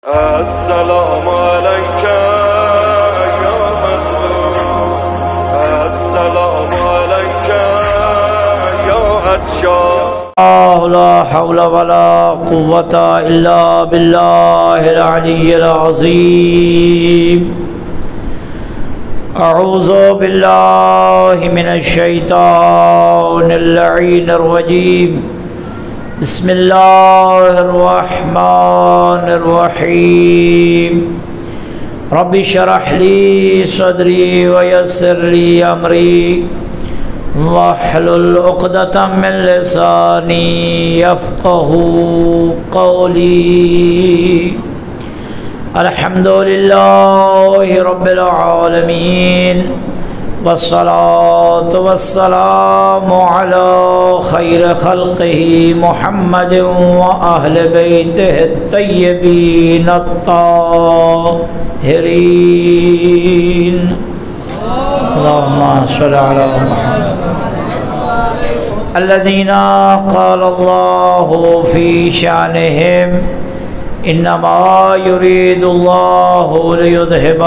السلام عليك يا مظلوم، السلام عليك يا عطشان. لا حول ولا قوة إلا بالله العلي العظيم. أعوذ بالله من الشيطان اللعين الرجيم. بسم الله الرحمن الرحيم. رب اشرح لي صدري ويسر لي أمري واحلل عقدة من لساني يفقهوا قولي. الحمد لله رب العالمين، والصلاة والسلام على خير خلقه محمد وأهل بيته الطيبين الطاهرين. اللهم صل على محمد. الذين قال الله في شأنهم إنما يريد الله ليذهب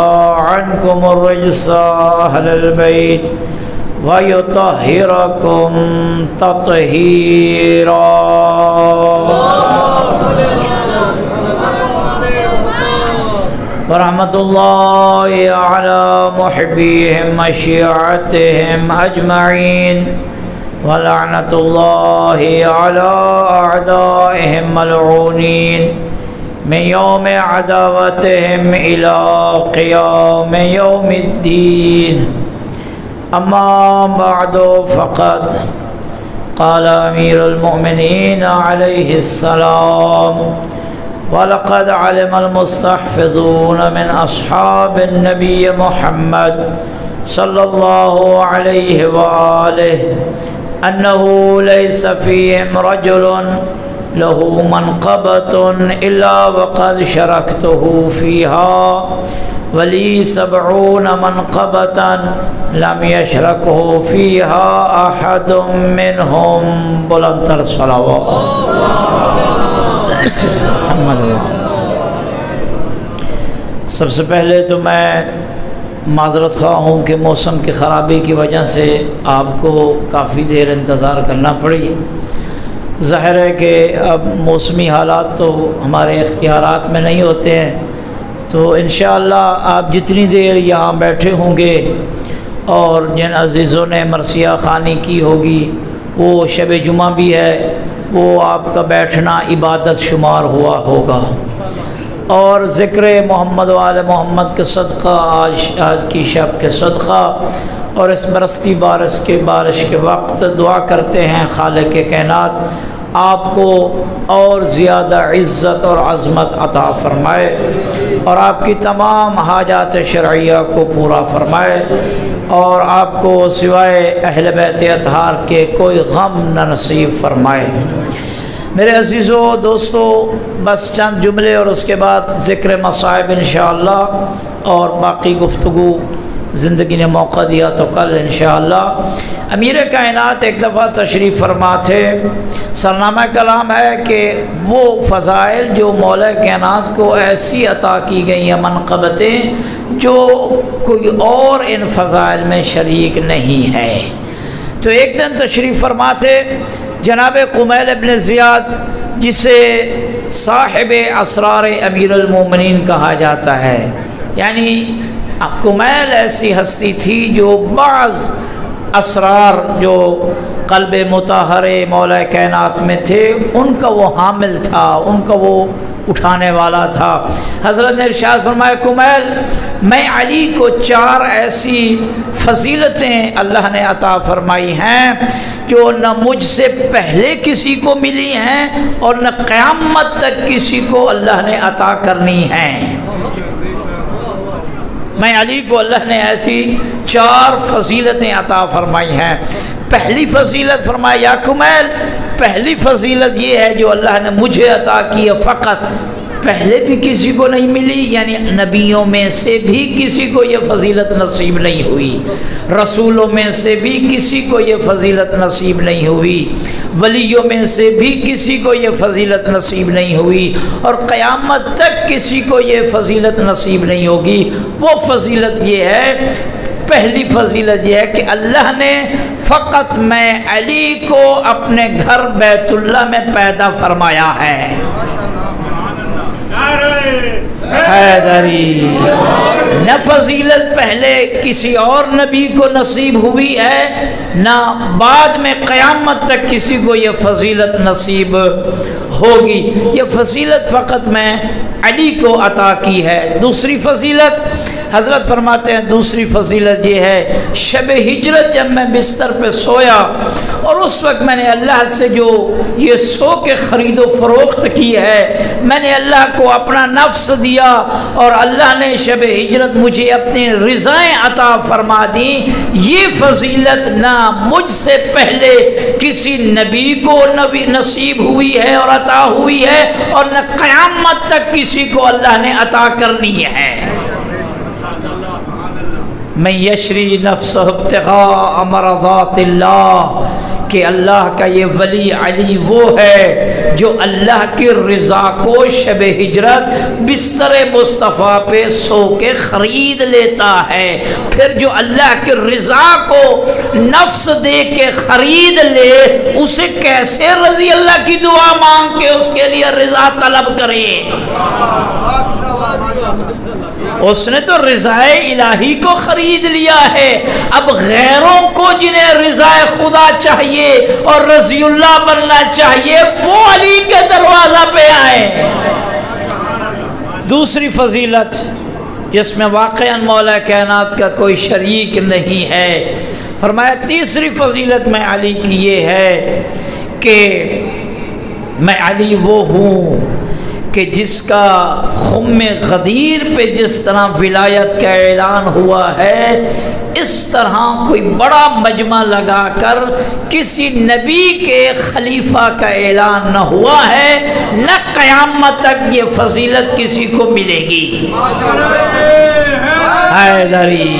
عنكم الرجس أهل البيت ويطهركم تطهيرا. ورحمة الله على محبيهم وشيعتهم أجمعين، ولعنة الله على أعدائهم ملعونين من يوم عداوتهم إلى قيام يوم الدين. أما بعد، فقد قال أمير المؤمنين عليه السلام: وَلَقَدْ عَلِمَ الْمُسْتَحْفِظُونَ مِنْ أَصْحَابِ النَّبِيِّ مُحَمَّدٍ صلى الله عليه وآله أنه ليس فيهم رجل له منقبة إلا وقد شركته فيها، ولي 70 منقبة لم يشركه فيها أحد منهم. بلندتر صلوات محمد. سب سے پہلے تو میں معذرت خواہ ہوں کہ موسم کی خرابی کی وجہ سے آپ کو کافی دیر انتظار کرنا پڑی. ظاہر ہے کہ اب موسمی حالات تو ہمارے اختیارات میں نہیں ہوتے ہیں، تو انشاءاللہ آپ جتنی دیر یہاں بیٹھے ہوں گے اور جن عزیزوں نے مرثیہ خوانی کی ہوگی، وہ شب جمعہ بھی ہے، وہ آپ کا بیٹھنا عبادت شمار ہوا ہوگا. اور ذکر محمد و آل محمد کے صدقہ، آج کی شب کے صدقہ اور اس برستی بارش کے وقت دعا کرتے ہیں خالق کائنات آپ کو اور زیادہ عزت اور عظمت عطا فرمائے اور آپ کی تمام حاجات شرعیہ کو پورا فرمائے اور آپ کو سوائے اہل بیت اطہار کے کوئی غم نہ نصیب فرمائے. میرے عزیزو دوستو، بس چند جملے اور اس کے بعد ذکر مصائب انشاءاللہ، اور باقی گفتگو زندگی نے موقع دیا تو کل انشاءاللہ. امیر کائنات ایک دفعہ تشریف فرما تھے. سرنامہ کلام ہے کہ وہ فضائل جو مولا کائنات کو ایسی عطا کی گئی ہیں، منقبتیں جو کوئی اور ان فضائل میں شریک نہیں ہے. تو ایک دن تشریف فرما تھے جناب قمیل ابن زیاد، جسے صاحب اسرار امیر المومنین کہا جاتا ہے. یعنی قمیل ایسی ہستی تھی جو بعض اسرار جو قلب مطہر مولا کائنات میں تھے ان کا وہ حامل تھا، ان کا وہ اٹھانے والا تھا. حضرت نے ارشاد فرمایا: قمیل، میں علی کو 4 ایسی فضیلتیں اللہ نے عطا فرمائی ہیں جو نہ مجھ سے پہلے کسی کو ملی ہیں اور نہ قیامت تک کسی کو اللہ نے عطا کرنی ہیں. میں علی کو اللہ نے ایسی 4 فضیلتیں عطا فرمائی ہیں. پہلی فضیلت فرمایا: یا قمیل، پہلی فضیلت یہ ہے جو اللہ نے مجھے عطا کی ہے، فقط پہلے بھی کسی کو نہیں ملی، یعنی نبیوں میں سے بھی کسی کو یہ فضیلت نصیب نہیں ہوئی، رسولوں میں سے بھی کسی کو یہ فضیلت نصیب نہیں ہوئی، ولیوں میں سے بھی کسی کو یہ فضیلت نصیب نہیں ہوئی، اور قیامت تک کسی کو یہ فضیلت نصیب نہیں ہوگی۔ وہ فضیلت یہ ہے، پہلی فضیلت یہ ہے کہ اللہ نے فقط میں علی کو اپنے گھر بیت اللہ میں پیدا فرمایا ہے۔ حیدری نہ فضیلت پہلے کسی اور نبی کو نصیب ہوئی ہے، نہ بعد میں قیامت تک کسی کو یہ فضیلت نصیب ہوگی۔ یہ فضیلت فقط میں علی کو عطا کی ہے۔ دوسری فضیلت حضرت فرماتے ہیں، دوسری فضیلت یہ ہے، شب ہجرت جب میں بستر پہ سویا اور اس وقت میں نے اللہ سے جو یہ سو کے خرید و فروخت کی ہے، میں نے اللہ کو اپنا نفس دیا اور اللہ نے شب ہجرت مجھے اپنی رضائیں عطا فرما دی۔ یہ فضیلت نہ مجھ سے پہلے کسی نبی کو نصیب ہوئی ہے اور عطا ہوئی ہے، اور نہ قیامت تک کسی کو اللہ نے عطا کرنی ہے۔ میں یشری نفسہ ابتغاء مرضات اللہ، کہ اللہ کا یہ ولی علی وہ ہے جو اللہ کی رضا کو شب ہجرت بستر مصطفیٰ پہ سو کے خرید لیتا ہے۔ پھر جو اللہ کی رضا کو نفس دے کے خرید لے، اسے کیسے رضی اللہ کی دعا مانگ کے اس کے لیے رضا طلب کرے؟ اس نے تو رضائے الہی کو خرید لیا ہے، اب غیروں کو جنہیں رضائے خدا چاہیے اور رضی اللہ بننا چاہیے، وہ علی کے دروازہ پہ آئے۔ دوسری فضیلت جس میں واقعاً مولا کائنات کا کوئی شریک نہیں ہے، فرمایا تیسری فضیلت میں علی کی یہ ہے کہ میں علی وہ ہوں کہ جس کا خم غدیر پہ جس طرح ولایت کا اعلان ہوا ہے، اس طرح کوئی بڑا مجمع لگا کر کسی نبی کے خلیفہ کا اعلان نہ ہوا ہے، نہ قیامت تک یہ فضیلت کسی کو ملے گی۔ حیدری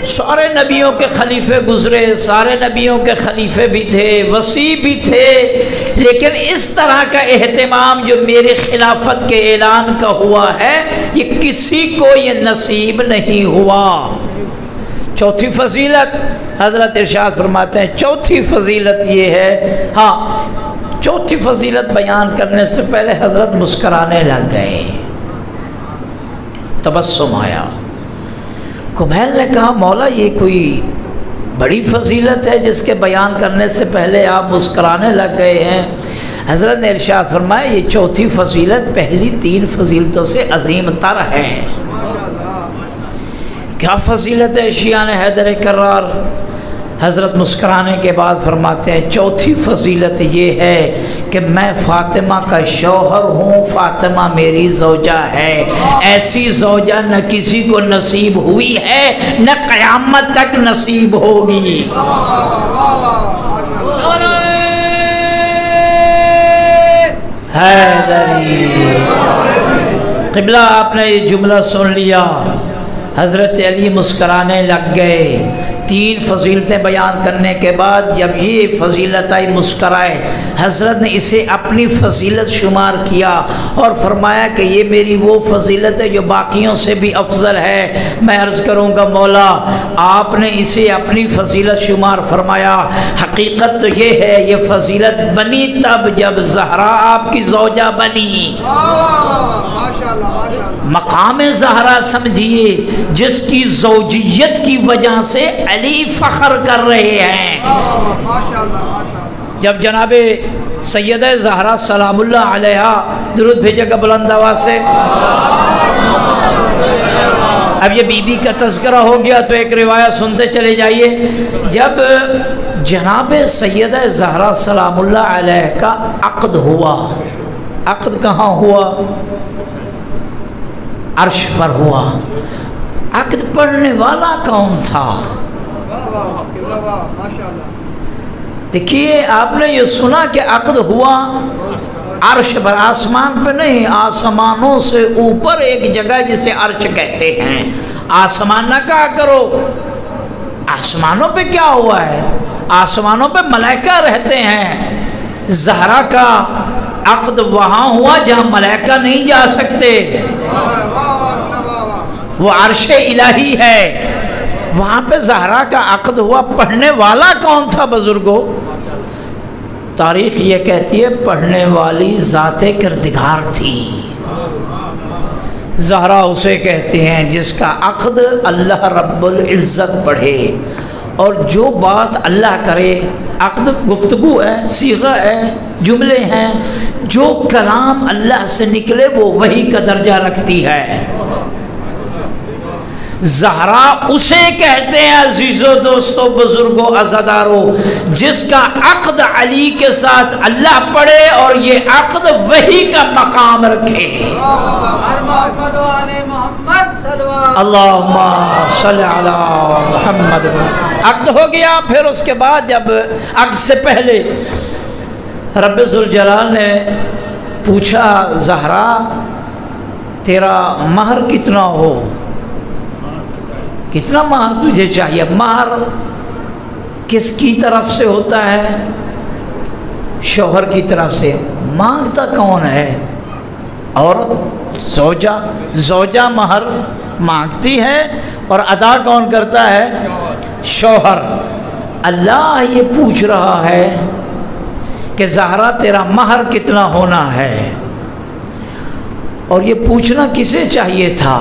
سارے نبیوں کے خلیفے گزرے، سارے نبیوں کے خلیفے بھی تھے، وصی بھی تھے، لیکن اس طرح کا اہتمام جو میرے خلافت کے اعلان کا ہوا ہے، یہ کسی کو یہ نصیب نہیں ہوا۔ چوتھی فضیلت حضرت ارشاد فرماتے ہیں، چوتھی فضیلت یہ ہے، ہاں چوتھی فضیلت بیان کرنے سے پہلے حضرت مسکرانے لگ گئے، تبسم آیا۔ کمیل نے کہا مولا یہ کوئی بڑی فضیلت ہے جس کے بیان کرنے سے پہلے آپ مسکرانے لگ گئے ہیں۔ حضرت نے ارشاد فرمایا یہ چوتھی فضیلت پہلی تین فضیلتوں سے عظیم تر ہے۔ کیا فضیلت ہے شیعان حیدر کرار؟ حضرت مسکرانے کے بعد فرماتے ہیں چوتھی فضیلت یہ ہے کہ میں فاطمہ کا شوہر ہوں، فاطمہ میری زوجہ ہے، ایسی زوجہ نہ کسی کو نصیب ہوئی ہے نہ قیامت تک نصیب ہوگی۔ حیدری قبلہ آپ نے یہ جملہ سن لیا، حضرت علی مسکرانے لگ گئے۔ تین فضیلتیں بیان کرنے کے بعد جب یہ فضیلت آئی مسکرائے، حضرت نے اسے اپنی فضیلت شمار کیا اور فرمایا کہ یہ میری وہ فضیلت ہے جو باقیوں سے بھی افضل ہے۔ میں عرض کروں گا مولا آپ نے اسے اپنی فضیلت شمار فرمایا، حقیقت تو یہ ہے یہ فضیلت بنی تب جب زہرا آپ کی زوجہ بنی۔ مقام زہرا سمجھیے جس کی زوجیت کی وجہ سے علی فخر کر رہے ہیں۔ جب جناب سیدہ زہرا سلام اللہ علیہا، درود بھیجے گا بلند آواز سے۔ اب یہ بی بی کا تذکرہ ہو گیا تو ایک روایت سنتے چلے جائیے۔ جب جناب سیدہ زہرا سلام اللہ علیہ کا عقد ہوا، عقد کہاں ہوا؟ عرش پر ہوا۔ عقد پڑھنے والا کون تھا؟ دیکھیے آپ نے یہ سنا کہ عقد ہوا، عرش پر، آسمان پہ نہیں، آسمانوں سے اوپر ایک جگہ جسے عرش کہتے ہیں۔ آسمان نہ کہا کرو، آسمانوں پہ کیا ہوا ہے؟ آسمانوں پہ ملائکہ رہتے ہیں۔ زہرا کا عقد وہاں ہوا جہاں ملائکہ نہیں جا سکتے، وہ عرش الہی ہے، وہاں پہ زہرا کا عقد ہوا۔ پڑھنے والا کون تھا بزرگوں؟ تاریخ یہ کہتی ہے پڑھنے والی ذات کردگار تھی۔ زہرا اسے کہتے ہیں جس کا عقد اللہ رب العزت پڑھے، اور جو بات اللہ کرے، عقد گفتگو ہے، صیغہ ہے، جملے ہیں، جو کلام اللہ سے نکلے وہ وحی کا درجہ رکھتی ہے۔ زہرا اسے کہتے ہیں عزیزو دوستو بزرگو عزادارو جس کا عقد علی کے ساتھ اللہ پڑھے اور یہ عقد وحی کا مقام رکھے۔ اللہم صلی علی محمد۔ عقد ہو گیا، پھر اس کے بعد جب عقد سے پہلے رب ذوالجلال نے پوچھا زہرا تیرا مہر کتنا ہو، کتنا مہر تجھے چاہیے؟ مہر کس کی طرف سے ہوتا ہے؟ شوہر کی طرف سے۔ مانگتا کون ہے؟ عورت، زوجہ۔ زوجہ مہر مانگتی ہے اور ادا کون کرتا ہے؟ شوہر۔ اللہ یہ پوچھ رہا ہے کہ زہرا تیرا مہر کتنا ہونا ہے، اور یہ پوچھنا کسے چاہیے تھا؟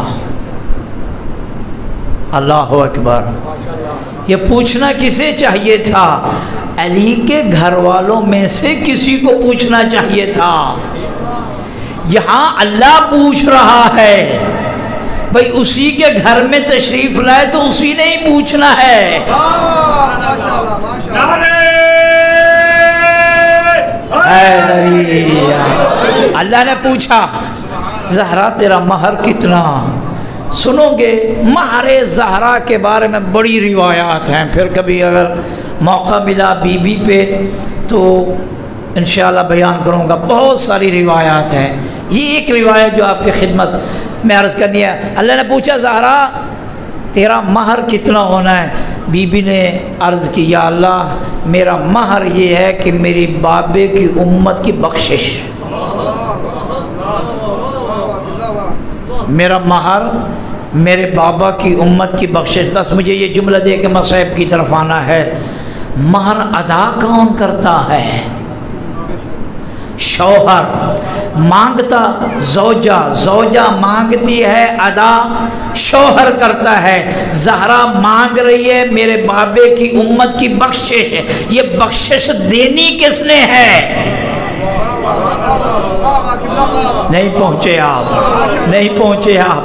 اللہ اکبر۔ یہ پوچھنا کسے چاہیے تھا؟ علی کے گھر والوں میں سے کسی کو پوچھنا چاہیے تھا۔ یہاں اللہ پوچھ رہا ہے، بھئی اسی کے گھر میں تشریف لائے تو اسی نے ہی پوچھنا ہے۔ اللہ نے پوچھا زہرا تیرا مہر کتنا؟ سنو گے مہر زہرا کے بارے میں بڑی روایات ہیں، پھر کبھی اگر موقع ملا بی بی پہ تو انشاءاللہ بیان کروں گا۔ بہت ساری روایات ہیں، یہ ایک روایت جو آپ کی خدمت میں عرض کرنی ہے۔ اللہ نے پوچھا زہرا تیرا مہر کتنا ہونا ہے؟ بی بی نے عرض کی یا اللہ میرا مہر یہ ہے کہ میری بابے کی امت کی بخشش، میرا مہر میرے بابا کی امت کی بخشش، بس مجھے یہ جملہ دے کے مصائب کی طرف آنا ہے۔ مہر ادا کون کرتا ہے؟ شوہر۔ مانگتا زوجہ، زوجہ مانگتی ہے، ادا شوہر کرتا ہے۔ زہرا مانگ رہی ہے میرے بابے کی امت کی بخشش، یہ بخشش دینی کس نے ہے؟ نہیں پہنچے آپ، نہیں پہنچے آپ۔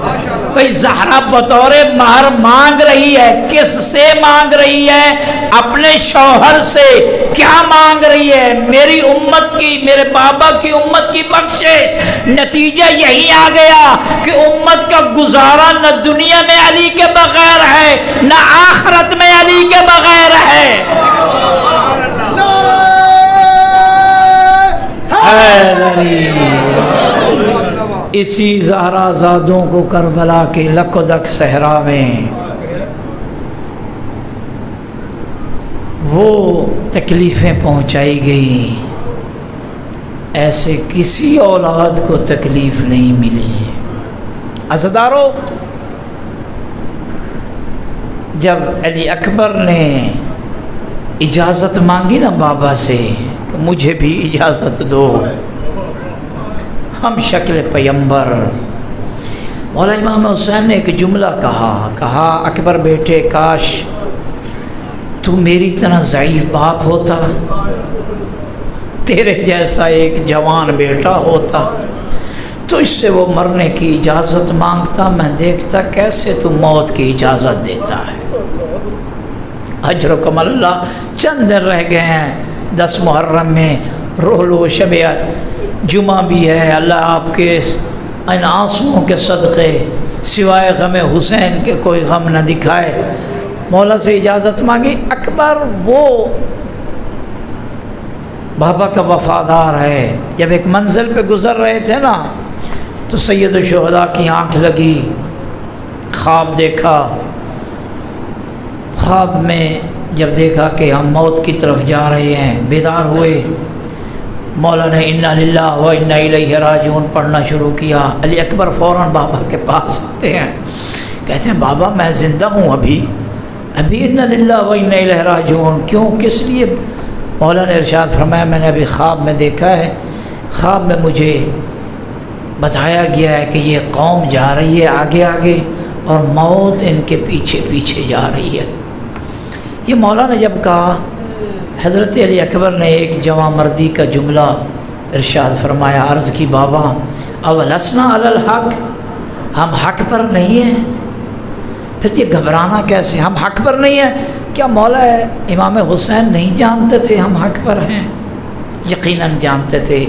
بھئی زہرا بطور مہر مانگ رہی ہے، کس سے مانگ رہی ہے؟ اپنے شوہر سے۔ کیا مانگ رہی ہے؟ میری امت کی، میرے بابا کی امت کی بخشش۔ نتیجہ یہی آ گیا کہ امت کا گزارا نہ دنیا میں علی کے بغیر ہے نہ آخرت میں علی کے بغیر ہے۔ اسی زہرا زادوں کو کربلا کے لکدک صحرا میں وہ تکلیفیں پہنچائی گئی، ایسے کسی اولاد کو تکلیف نہیں ملی۔ عزادارو جب علی اکبر نے اجازت مانگی نا بابا سے کہ مجھے بھی اجازت دو، ہم شکل پیمبر، مولا امام حسین نے ایک جملہ کہا اکبر بیٹے کاش تو میری طرح ضعیف باپ ہوتا، تیرے جیسا ایک جوان بیٹا ہوتا تو اس سے وہ مرنے کی اجازت مانگتا، میں دیکھتا کیسے تو موت کی اجازت دیتا ہے۔ اجرکم اللہ، چند دن رہ گئے ہیں 10 محرم میں، روح لو شب جمعہ بھی ہے۔ اللہ آپ کے ان آنسوؤں کے صدقے سوائے غم حسین کے کوئی غم نہ دکھائے۔ مولا سے اجازت مانگی۔ اکبر وہ بابا کا وفادار ہے۔ جب ایک منزل پہ گزر رہے تھے نا تو سید الشہداء کی آنکھ لگی، خواب دیکھا، خواب میں جب دیکھا کہ ہم موت کی طرف جا رہے ہیں، بیدار ہوئے، مولا نے انا للہ و انا الیہ راجعون پڑھنا شروع کیا۔ علی اکبر فوراً بابا کے پاس آتے ہیں، کہتے ہیں بابا میں زندہ ہوں ابھی انا للہ و انا الیہ راجعون، کیوں، کس لیے؟ مولا نے ارشاد فرمایا میں نے ابھی خواب میں دیکھا ہے، خواب میں مجھے بتایا گیا ہے کہ یہ قوم جا رہی ہے آگے آگے اور موت ان کے پیچھے پیچھے جا رہی ہے۔ یہ مولا نے جب کہا، حضرت علی اکبر نے ایک جوان مردی کا جملہ ارشاد فرمایا، عرض کی بابا اولسنا علی الحق، ہم حق پر نہیں ہیں؟ پھر یہ گھبرانا کیسے، ہم حق پر نہیں ہیں؟ کیا مولا امام حسین نہیں جانتے تھے ہم حق پر ہیں؟ یقیناً جانتے تھے۔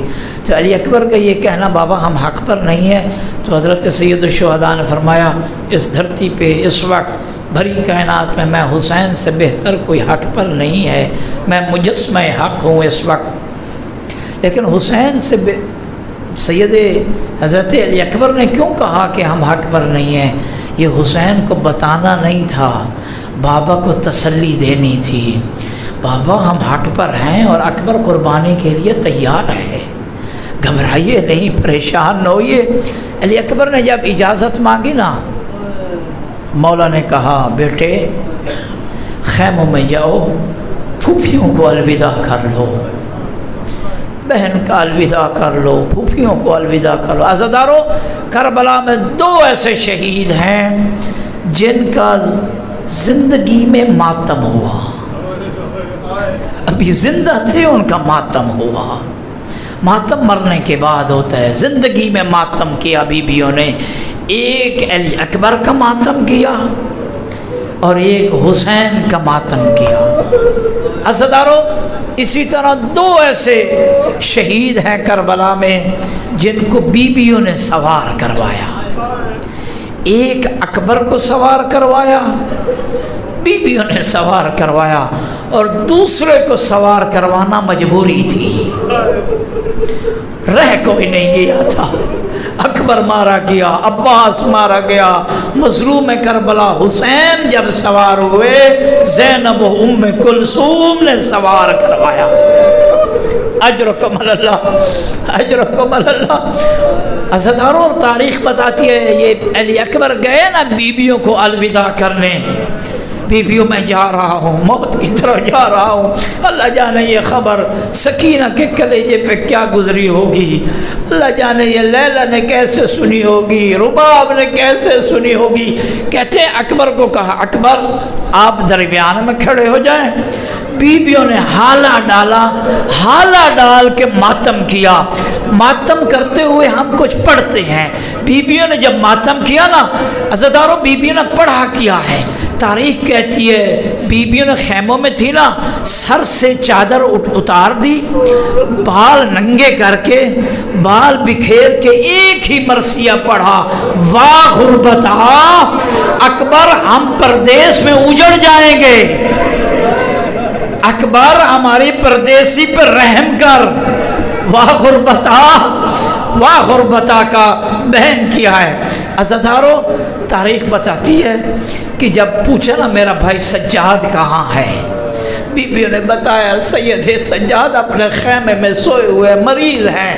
تو علی اکبر کا یہ کہنا بابا ہم حق پر نہیں ہیں، تو حضرت سید الشہداء نے فرمایا اس دھرتی پہ اس وقت بھری کائنات میں حسین سے بہتر کوئی حق پر نہیں ہے، میں مجسمہ حق ہوں اس وقت۔ لیکن حسین سے سید حضرت علی اکبر نے کیوں کہا کہ ہم حق پر نہیں ہیں؟ یہ حسین کو بتانا نہیں تھا، بابا کو تسلی دینی تھی، بابا ہم حق پر ہیں اور اکبر قربانی کے لیے تیار ہے، گھبرائیے نہیں، پریشان نہ ہوئیے۔ علی اکبر نے جب اجازت مانگی نا، مولا نے کہا بیٹے خیموں میں جاؤ، پھوپھیوں کو الوداع کر لو، بہن کا الوداع کر لو، پھوپھیوں کو الوداع کر لو۔ عزادارو، کربلا میں 2 ایسے شہید ہیں جن کا زندگی میں ماتم ہوا، ابھی زندہ تھے ان کا ماتم ہوا۔ ماتم مرنے کے بعد ہوتا ہے، زندگی میں ماتم کیا بیویوں نے، ایک علی اکبر کا ماتم کیا اور ایک حسین کا ماتم کیا۔ عزادارو، اسی طرح 2 ایسے شہید ہیں کربلا میں جن کو بیویوں نے سوار کروایا، ایک اکبر کو سوار کروایا، بیویوں نے سوار کروایا، اور دوسرے کو سوار کروانا مجبوری تھی، رہ کوئی نہیں گیا تھا۔ اکبر مارا گیا، عباس مارا گیا، مظلوم کربلا حسین جب سوار ہوئے، زینب و ام کلثوم نے سوار کروایا۔ اجرکم اللہ، اجرکم اللہ۔ عزاداروں، تاریخ بتاتی ہے یہ علی اکبر گئے نا بیویوں کو الوداع کرنے، بیویوں میں جا رہا ہوں، موت کی طرف جا رہا ہوں، اللہ جانے یہ خبر سکینہ کے کلیجے پہ کیا گزری ہوگی، اللہ جانے یہ لیلہ نے کیسے سنی ہوگی، رباب نے کیسے سنی ہوگی۔ کہتے ہیں اکبر کو کہا اکبر آپ درمیان میں کھڑے ہو جائیں۔ بیویوں نے حالہ ڈالا، حالہ ڈال کے ماتم کیا۔ ماتم کرتے ہوئے ہم کچھ پڑھتے ہیں، بیویوں نے جب ماتم کیا نا عزاداروں، بیویوں نے پڑھا کیا ہے۔ تاریخ کہتی ہے بیویوں نے خیموں میں تھی نا، سر سے چادر اتار دی، بال ننگے کر کے، بال بکھیر کے ایک ہی مرثیہ پڑھا، واہ غربتا اکبر ہم پردیس میں اجڑ جائیں گے، اکبر ہماری پردیسی پر رحم کر، واہ غربتا، واہ غربتا کا بہن کیا ہے۔ عزادارو، تاریخ بتاتی ہے کہ جب پوچھا نا میرا بھائی سجاد کہاں ہے، بیویوں نے بتایا سید سجاد اپنے خیمے میں سوئے ہوئے مریض ہیں،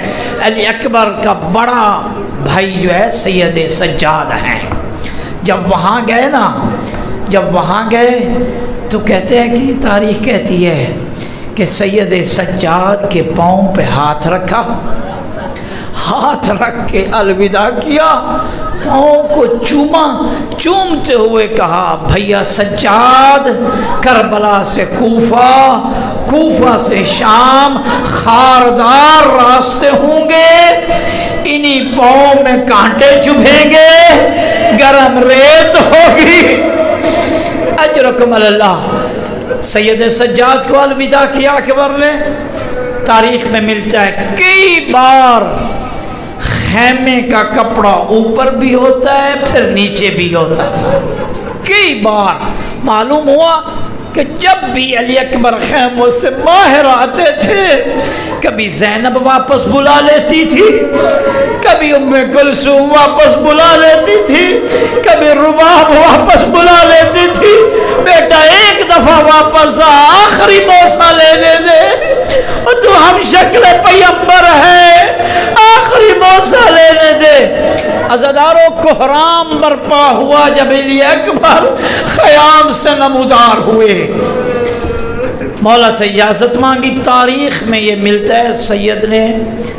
علی اکبر کا بڑا بھائی جو ہے سید سجاد ہیں۔ جب وہاں گئے نا، جب وہاں گئے تو کہتے ہیں کہ تاریخ کہتی ہے کہ سید سجاد کے پاؤں پہ ہاتھ رکھا، ہاتھ رکھ کے الوداع کیا، پاؤں کو چوما، چومتے ہوئے کہا بھیا سجاد کربلا سے کوفہ، کوفہ سے شام خاردار راستے ہوں گے، انہی پاؤں میں کانٹے چبھیں گے، گرم ریت ہوگی۔ اجرکم اللہ۔ سید سجاد کو الوداع کیا اکبر نے۔ تاریخ میں ملتا ہے کئی بار خیمے کا کپڑا اوپر بھی ہوتا ہے پھر نیچے بھی ہوتا تھا، کئی بار معلوم ہوا کہ جب بھی علی اکبر خیموں سے باہر آتے تھے کبھی زینب واپس بلا لیتی تھی، کبھی ام کلثوم واپس بلا لیتی تھی، کبھی رباب واپس بلا لیتی تھی، بیٹا ایک دفعہ واپس آخری بوسہ لینے دے، تو ہم شکل پیغمبر ہے، آخری بوسہ لینے دے۔ عزادارو کوہرام برپا ہوا جب علی اکبر خیام سے نمودار ہوئے، مولا سے اجازت مانگی۔ تاریخ میں یہ ملتا ہے سید نے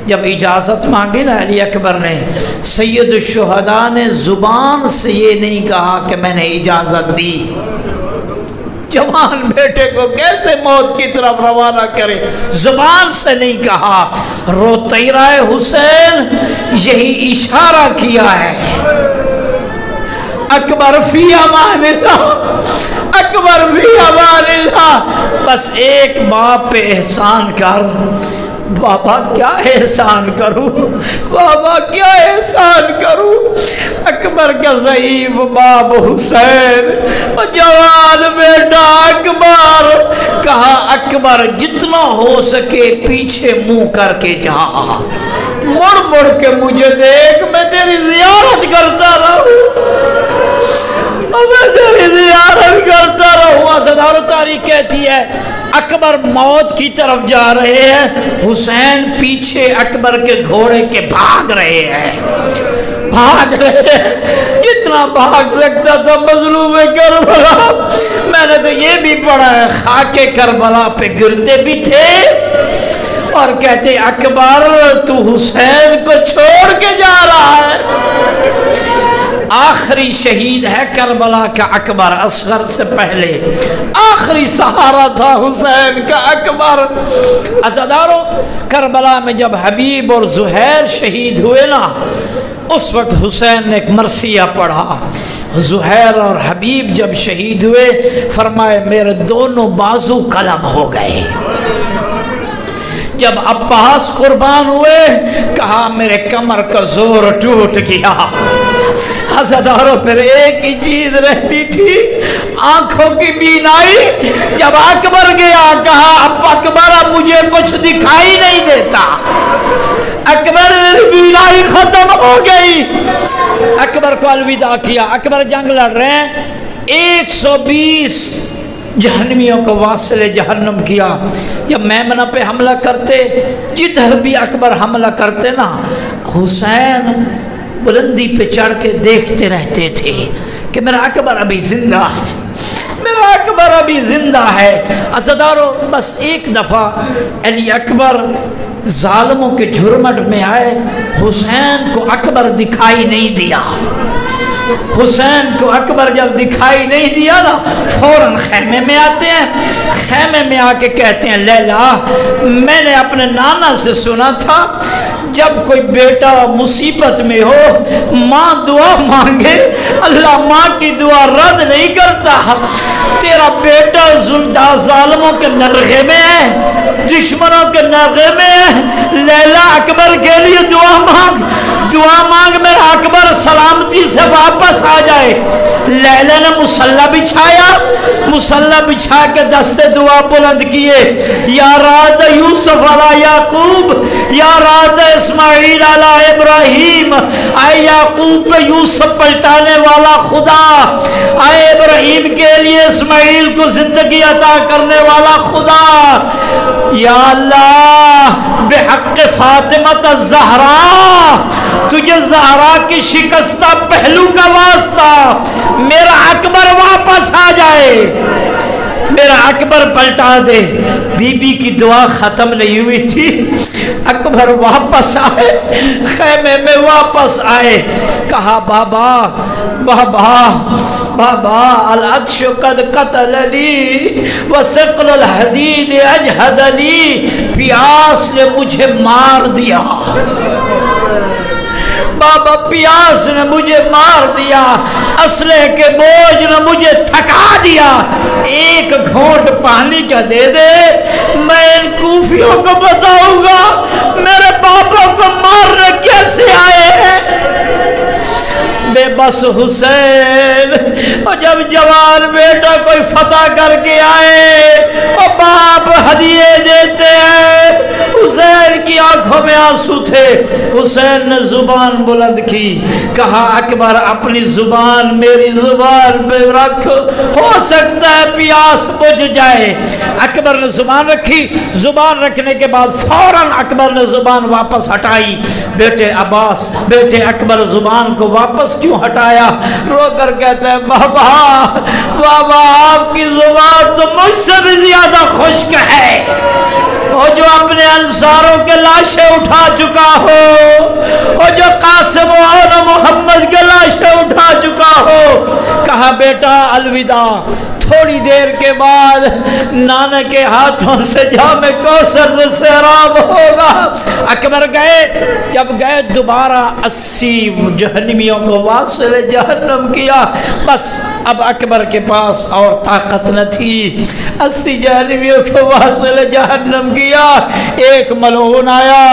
جب اجازت مانگی نا علی اکبر نے، سید الشہداء نے زبان سے یہ نہیں کہا کہ میں نے اجازت دی۔ جوان بیٹے کو کیسے موت کی طرف روانہ کرے، زبان سے نہیں کہا۔ روتے رہے حسین، یہی اشارہ کیا ہے اکبر فی امان اللہ، اکبر فی امان اللہ۔ بس ایک باپ پہ احسان کر۔ بابا کیا احسان کروں، بابا کیا احسان کروں۔ اکبر کا ضعیف باپ حسین، جوان بیٹا اکبر، کہا اکبر جتنا ہو سکے پیچھے منہ کر کے جا، مڑ مڑ کے مجھے دیکھ، میں تیری زیارت کرتا رہوں، میں تیری زیارت کرتا رہوں۔ عزادارو تاریخ کہتی ہے اکبر موت کی طرف جا رہے ہیں، حسین پیچھے اکبر کے گھوڑے کے بھاگ رہے ہیں، بھاگ رہے ہیں جتنا بھاگ سکتا تھا مظلوم کربلا۔ میں نے تو یہ بھی پڑھا ہے خاک کربلا پہ گرتے بھی تھے اور کہتے اکبر تو حسین کو چھوڑ کے جا رہا ہے۔ آخری شہید ہے کربلا کا اکبر، اصغر سے پہلے آخری سہارا تھا حسین کا اکبر۔ عزادارو کربلا میں جب حبیب اور زہیر شہید ہوئے نا، اس وقت حسین نے ایک مرثیہ پڑھا۔ زہیر اور حبیب جب شہید ہوئے فرمائے میرے دونوں بازو قلم ہو گئے۔ جب عباس قربان ہوئے کہا میرے کمر کا زور ٹوٹ گیا۔ عزادارو پھر ایک ہی چیز رہتی تھی، آنکھوں کی بینائی۔ جب اکبر گیا کہا اب اکبر اب مجھے کچھ دکھائی نہیں دیتا، اکبر میری بینائی ختم ہو گئی۔ اکبر کو الوداع کیا۔ اکبر جنگ لڑ رہے ہیں، 120 جہنمیوں کو واصل جہنم کیا۔ جب میمنہ پہ حملہ کرتے، جدھر بھی اکبر حملہ کرتے نا، حسین بلندی پہ چڑھ کے دیکھتے رہتے تھے کہ میرا اکبر ابھی زندہ ہے، میرا اکبر ابھی زندہ ہے۔ عزادارو بس ایک دفعہ علی اکبر ظالموں کے جھرمٹ میں آئے، حسین کو اکبر دکھائی نہیں دیا۔ حسین کو اکبر جب دکھائی نہیں دیا نا، فوراً خیمے میں آتے ہیں، خیمے میں آ کے کہتے ہیں لیلا میں نے اپنے نانا سے سنا تھا جب کوئی بیٹا مصیبت میں ہو ماں دعا مانگے اللہ ماں کی دعا رد نہیں کرتا۔ تیرا بیٹا ظالموں کے نرغے میں ہے، دشمنوں کے نرغے میں ہے، لیلا اکبر کے لیے دعا مانگ، دعا مانگ میرا اکبر سلامتی سے واپس آ جائے۔ لیلا نے مصلی بچھایا، مصلی بچھا کے دستے دعا بلند کیے، یا رات یوسف علی یعقوب، یا رات اسماعیل علی ابراہیم، اے یعقوب پہ یوسف پلٹانے والا خدا، اے ابراہیم کے لیے اسماعیل کو زندگی عطا کرنے والا خدا، یا اللہ بحق فاطمہ الزہرا، تجھے زہرا کی شکستہ پہلو کا واسطہ میرا اکبر واپس آ جائے، میرا اکبر پلٹا دے۔ بی بی کی دعا ختم نہیں ہوئی تھی، اکبر واپس آئے، خیمے میں واپس آئے، کہا بابا بابا بابا العطش قد قتلنی وثقل الحدید اجہدنی، پیاس نے مجھے مار دیا، بابا پیاس نے مجھے مار دیا، اسلحے کے بوجھ نے مجھے تھکا دیا، ایک گھونٹ پانی کا دے دے، میں ان کوفیوں کو بتاؤں گا میرے پاپا کو مارنے کیسے آئے ہیں۔ بے بس حسین، اور جب جوان بیٹا کوئی فتح کر کے آئے ہدیے دیتے ہیں۔ حسین کی آنکھوں میں آنسو تھے۔ حسین نے زبان بلند کی، کہا اکبر اپنی زبان میری زبان پہ رکھ، ہو سکتا ہے پیاس بجھ جائے۔ اکبر نے زبان رکھی۔ زبان رکھنے کے بعد فوراً اکبر نے زبان واپس ہٹائی۔ بیٹے عباس، بیٹے اکبر زبان کو واپس کیوں ہٹایا؟ رو کر کہتا ہے بابا بابا آپ کی زبان تو مجھ سے بھی زیادہ خشک ہے، وہ جو اپنے انصاروں کے لاشیں اٹھا چکا ہو، وہ جو قاسم و محمد کے لاشیں اٹھا چکا ہو۔ کہا بیٹا الوداع، تھوڑی دیر کے بعد نانا کے ہاتھوں سے جام کوثر سے سیراب ہوگا۔ اکبر گئے، جب گئے دوبارہ 80 جہنمیوں کو واصل جہنم کیا۔ بس اب اکبر کے پاس اور طاقت نہ تھی، 80 جہنمیوں کو واصل جہنم کیا۔ ایک ملعون آیا،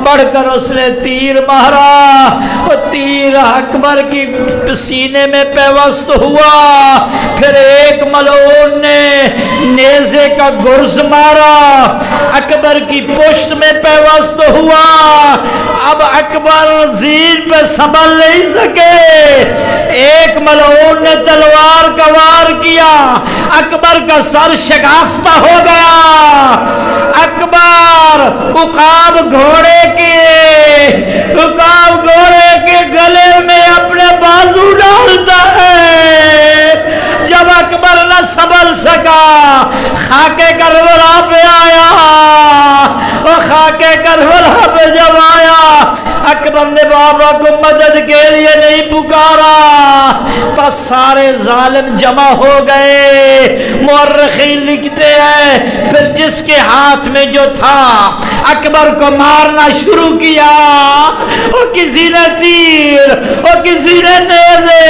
بڑھ کر اس نے تیر مارا، وہ تیر اکبر کی سینے میں پیوست ہوا۔ پھر ایک ملعون نے نیزے کا گرز مارا، اکبر کی پشت میں پیوست ہوا۔ اب اکبر زین پہ سنبھل نہیں سکے، ایک ملعون نے تلوار کا وار کیا، اکبر کا سر شگافتہ ہو گیا۔ اکبر عقاب گھوڑے کے گلے میں اپنے بازو ڈالتا ہے۔ جب اکبر نہ سنبھل سکا، خاکے کربلا پہ آیا، اور خاکے کربلا پہ جب آیا، اکبر نے بابا کو مدد کے لیے نہیں پکارا، بس سارے ظالم جمع ہو گئے۔ مورخین لکھتے ہیں پھر جس کے ہاتھ میں جو تھا اکبر کو مارنا شروع کیا، اور کسی نے تیر، اور کسی نے نیزے،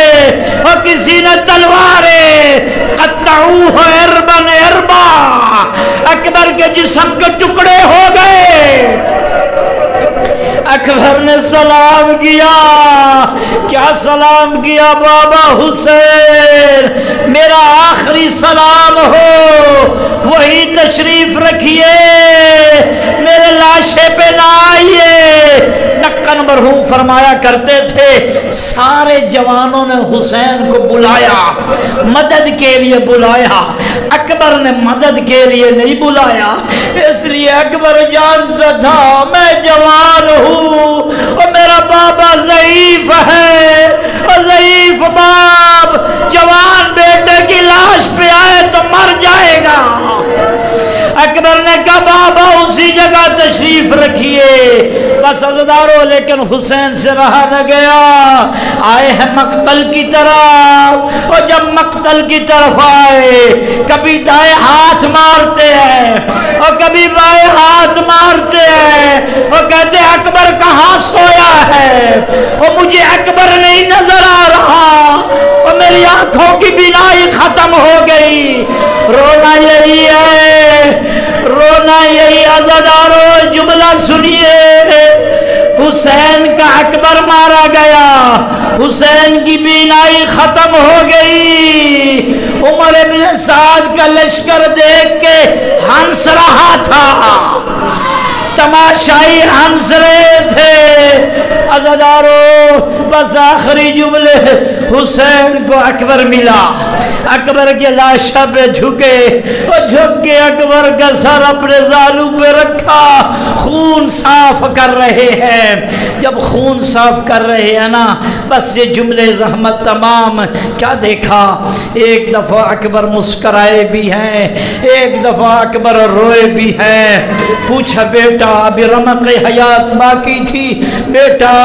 اور کسی نے تلواریں، قطعوہ اربن اربا، اکبر کے جسم کے ٹکڑے ہو گئے۔ اکبر نے سلام کیا، کیا سلام کیا؟ بابا حسین میرا آخری سلام ہو، وہی تشریف رکھیے، میرے لاشے پہ نہ آئیے۔ نقن مرحوم فرمایا کرتے تھے سارے جوانوں نے حسین کو بلایا، مدد کے لیے بلایا، اکبر نے مدد کے لیے نہیں بلایا، اس لیے اکبر جانتا تھا میں جوان ہوں اور میرا بابا ضعیف ہے، اور ضعیف باپ جوان بیٹے کی لاش پہ آئے تو مر جائے گا۔ اکبر نے کہا بابا اسی جگہ تشریف رکھیے، بس عزیزارو، لیکن حسین سے رہا نہ گیا، آئے ہیں مقتل کی طرف، اور جب مقتل کی طرف آئے کبھی دائیں ہاتھ مارتے ہیں اور کبھی بائیں ہاتھ مارتے ہیں، اور کہتے ہیں اکبر کہاں سویا ہے، اور مجھے اکبر نہیں نظر آ رہا، اور میری آنکھوں کی بینائی ختم ہو گئی۔ رونا یہی ہے، رونا یہی عزادارو، جملہ سنیے، حسین کا اکبر مارا گیا، حسین کی بینائی ختم ہو گئی، عمر ابن سعد کا لشکر دیکھ کے ہنس رہا تھا، تماشائی ہنس رہے تھے۔ عزادارو بس آخری جملے، حسین کو اکبر ملا، اکبر کے لاشا پہ جھکے، اور جھک کے اکبر کا سر اپنے زانو پہ رکھا، خون صاف کر رہے ہیں۔ جب خون صاف کر رہے ہیں نا، بس یہ جملے زحمت تمام۔ کیا دیکھا؟ ایک دفعہ اکبر مسکرائے بھی ہیں، ایک دفعہ اکبر روئے بھی ہیں۔ پوچھا بیٹا ابھی رمق حیات باقی تھی، بیٹا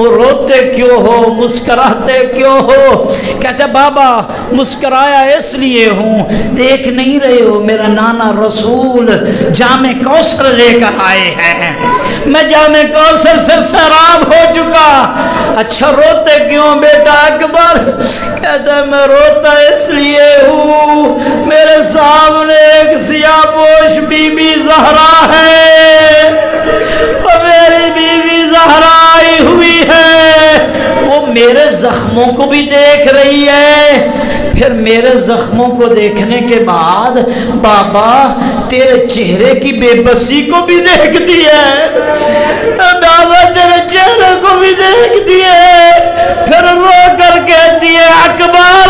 روتے کیوں ہو، مسکراتے کیوں ہو؟ کہتے بابا مسکرایا اس لیے ہوں، دیکھ نہیں رہے ہو میرا نانا رسول جام کوثر لے کر آئے ہیں، میں جام کوثر سے سیراب ہو چکا۔ اچھا روتے کیوں بیٹا اکبر؟ کہتا میں روتا اس لیے ہوں، میرے سامنے ایک سیاہ پوش بی بی زہرا ہے، اور میری بی بی زہرا آئی ہوئی ہے، وہ میرے زخموں کو بھی دیکھ رہی ہے، پھر میرے زخموں کو دیکھنے کے بعد بابا تیرے چہرے کی بے بسی کو بھی دیکھتی ہے، بابا تیرے چہرے کو بھی دیکھتی ہے، پھر رو کر کہتی ہے اکبر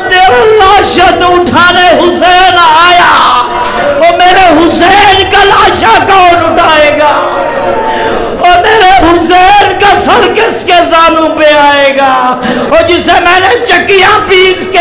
تیرا لاشا تو اٹھانے حسین آیا، اور میرے حسین کا لاشا کون اٹھائے گا، اور میرے حسین کا سر کس کے زانوں پہ آئے گا، اور جسے میں نے چکیاں پیس کے